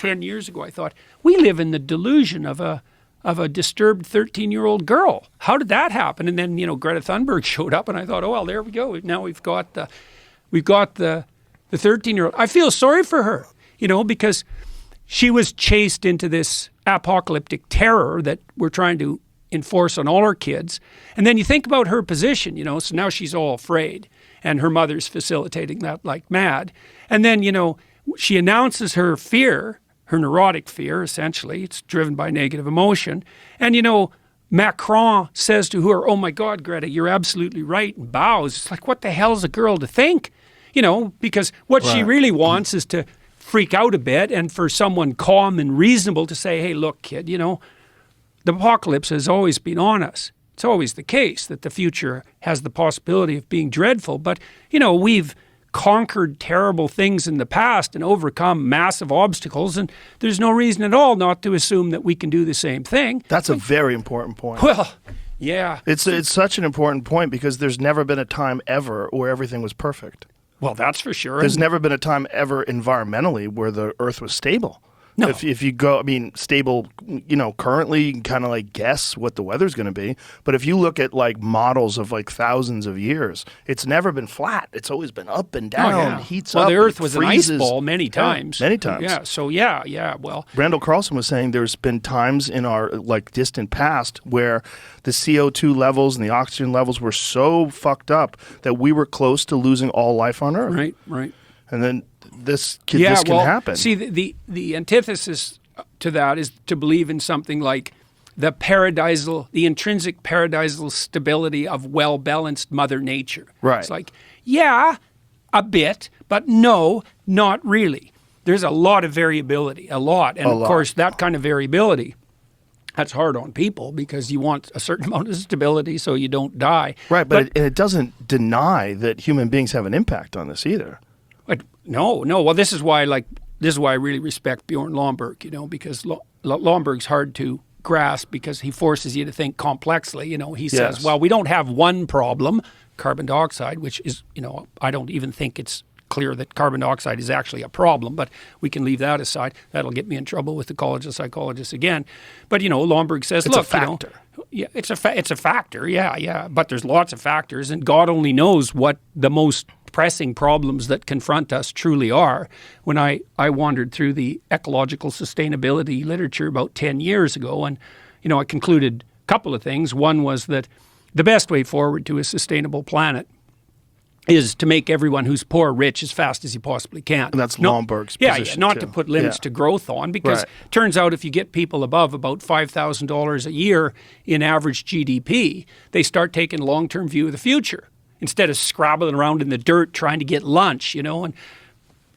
10 years ago, I thought, we live in the delusion of a disturbed 13-year-old girl. How did that happen? And then, Greta Thunberg showed up, and I thought, oh, well, there we go. Now we've got the 13-year-old. I feel sorry for her, because she was chased into this apocalyptic terror that we're trying to enforce on all our kids. And then you think about her position, so now she's all afraid, and her mother's facilitating that like mad. And then, she announces her fear, her neurotic fear, essentially. It's driven by negative emotion. And, Macron says to her, oh my God, Greta, you're absolutely right, and bows. It's like, what the hell's a girl to think? Because what she really wants is to freak out a bit, and for someone calm and reasonable to say, hey, look, kid, the apocalypse has always been on us. It's always the case that the future has the possibility of being dreadful. But, we've conquered terrible things in the past and overcome massive obstacles, and there's no reason at all not to assume that we can do the same thing. That's a very important point. Well, yeah. It's such an important point because there's never been a time ever where everything was perfect. Well, that's for sure. There's never been a time ever environmentally where the Earth was stable. No. If you go, stable, currently you can kind of like guess what the weather's going to be. But if you look at like models of like thousands of years, it's never been flat. It's always been up and down, heats up. Well, the Earth was freezes. An ice ball many times. Yeah, many times. Yeah, so yeah, well. Randall Carlson was saying there's been times in our like distant past where the CO2 levels and the oxygen levels were so fucked up that we were close to losing all life on Earth. Right. And then this can happen. See, the antithesis to that is to believe in something like the intrinsic paradisal stability of well-balanced Mother Nature. Right. It's like, yeah, a bit, but no, not really. There's a lot of variability, of course, that kind of variability, that's hard on people because you want a certain amount of stability so you don't die. Right, but it doesn't deny that human beings have an impact on this either. No. Well, this is why I really respect Bjorn Lomborg, because Lomborg's hard to grasp because he forces you to think complexly. He says, well, we don't have one problem, carbon dioxide, which is, I don't even think it's clear that carbon dioxide is actually a problem, but we can leave that aside. That'll get me in trouble with the College of Psychologists again. But, Lomborg says, it's a factor. Yeah, it's a factor. Yeah. But there's lots of factors, and God only knows what the most pressing problems that confront us truly are. When I wandered through the ecological sustainability literature about 10 years ago, and, I concluded a couple of things. One was that the best way forward to a sustainable planet is to make everyone who's poor rich as fast as you possibly can. And that's Lomborg's position, not to put limits to growth on, because it turns out if you get people above about $5,000 a year in average GDP, they start taking a long-term view of the future instead of scrabbling around in the dirt trying to get lunch, and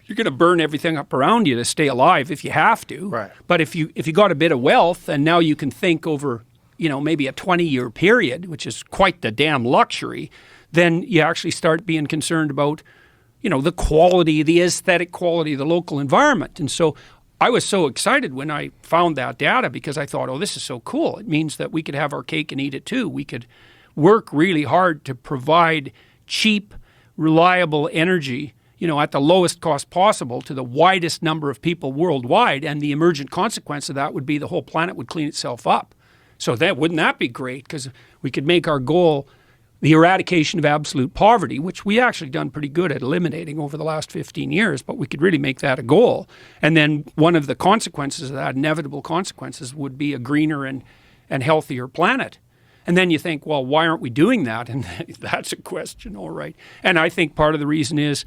you're going to burn everything up around you to stay alive if you have to. Right. But if you got a bit of wealth and now you can think over, maybe a 20-year period, which is quite the damn luxury, then you actually start being concerned about, the quality, the aesthetic quality of the local environment. And so I was so excited when I found that data because I thought, oh, this is so cool. It means that we could have our cake and eat it too. We could work really hard to provide cheap, reliable energy, at the lowest cost possible to the widest number of people worldwide. And the emergent consequence of that would be the whole planet would clean itself up. So wouldn't that be great? Because we could make our goal the eradication of absolute poverty, which we actually done pretty good at eliminating over the last 15 years, but we could really make that a goal. And then one of the consequences of that, inevitable consequences, would be a greener and healthier planet. And then you think, well, why aren't we doing that? And that's a question, all right. And I think part of the reason is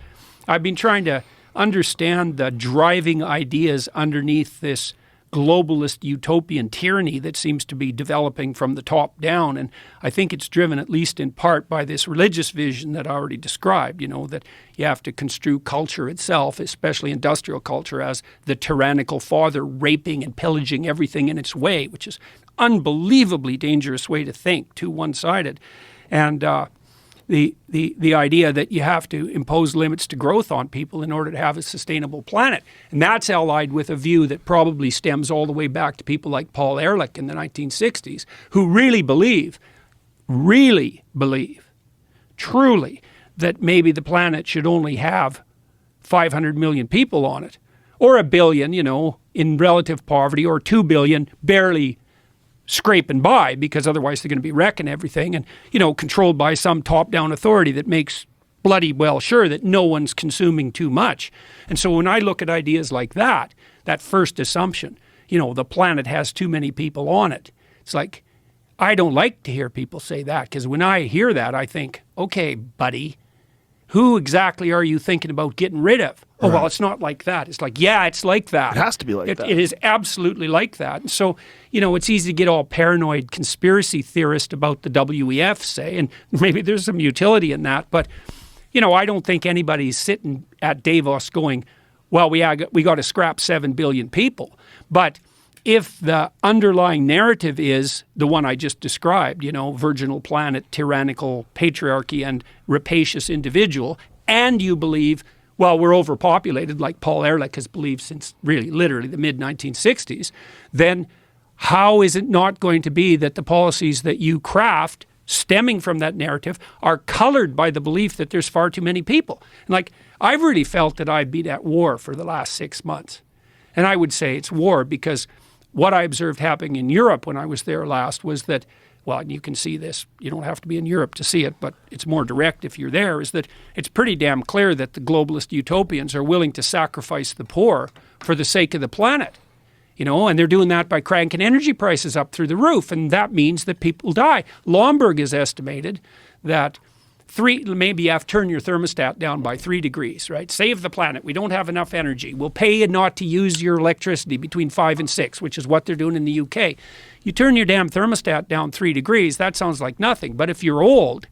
I've been trying to understand the driving ideas underneath this globalist utopian tyranny that seems to be developing from the top down. And I think it's driven at least in part by this religious vision that I already described, that you have to construe culture itself, especially industrial culture, as the tyrannical father raping and pillaging everything in its way, which is unbelievably dangerous way to think, too one-sided. And the idea that you have to impose limits to growth on people in order to have a sustainable planet. And that's allied with a view that probably stems all the way back to people like Paul Ehrlich in the 1960s, who really believe, truly, that maybe the planet should only have 500 million people on it, or a billion, in relative poverty, or 2 billion barely scraping by, because otherwise they're going to be wrecking everything, and, you know, controlled by some top-down authority that makes bloody well sure that no one's consuming too much. And so when I look at ideas like that, that first assumption, you know, the planet has too many people on it, it's like, I don't like to hear people say that, because when I hear that, I think, okay, buddy, who exactly are you thinking about getting rid of? Oh, well, it's not like that. It's like, yeah, it's like that. It has to be like that. It is absolutely like that. And so, you know, it's easy to get all paranoid conspiracy theorist about the WEF, say, and maybe there's some utility in that. But, you know, I don't think anybody's sitting at Davos going, well, we got to scrap 7 billion people. But if the underlying narrative is the one I just described, you know, virginal planet, tyrannical patriarchy, and rapacious individual, and you believe, well, we're overpopulated, like Paul Ehrlich has believed since really literally the mid-1960s, then how is it not going to be that the policies that you craft stemming from that narrative are colored by the belief that there's far too many people? And like, I've really felt that I've been at war for the last 6 months. And I would say it's war because what I observed happening in Europe when I was there last was that, well, and you can see this, you don't have to be in Europe to see it, but it's more direct if you're there, is that it's pretty damn clear that the globalist utopians are willing to sacrifice the poor for the sake of the planet. You know, and they're doing that by cranking energy prices up through the roof, and that means that people die. Lomberg has estimated that maybe you have to turn your thermostat down by 3 degrees, right? Save the planet. We don't have enough energy. We'll pay you not to use your electricity between 5 and 6, which is what they're doing in the UK. You turn your damn thermostat down 3 degrees, that sounds like nothing. But if you're old,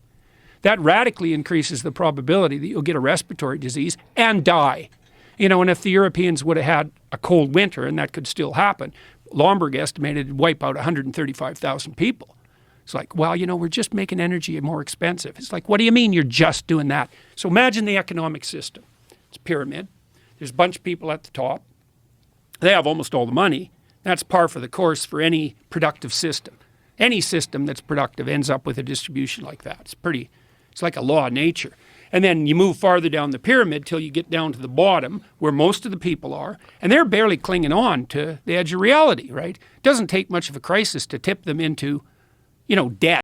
that radically increases the probability that you'll get a respiratory disease and die. You know, and if the Europeans would have had a cold winter, and that could still happen, Lomberg estimated it'd wipe out 135,000 people. It's like, well, you know, we're just making energy more expensive. It's like, what do you mean you're just doing that? So imagine the economic system. It's a pyramid. There's a bunch of people at the top. They have almost all the money. That's par for the course for any productive system. Any system that's productive ends up with a distribution like that. It's like a law of nature. And then you move farther down the pyramid till you get down to the bottom where most of the people are, and they're barely clinging on to the edge of reality, right? It doesn't take much of a crisis to tip them into, you know, debt.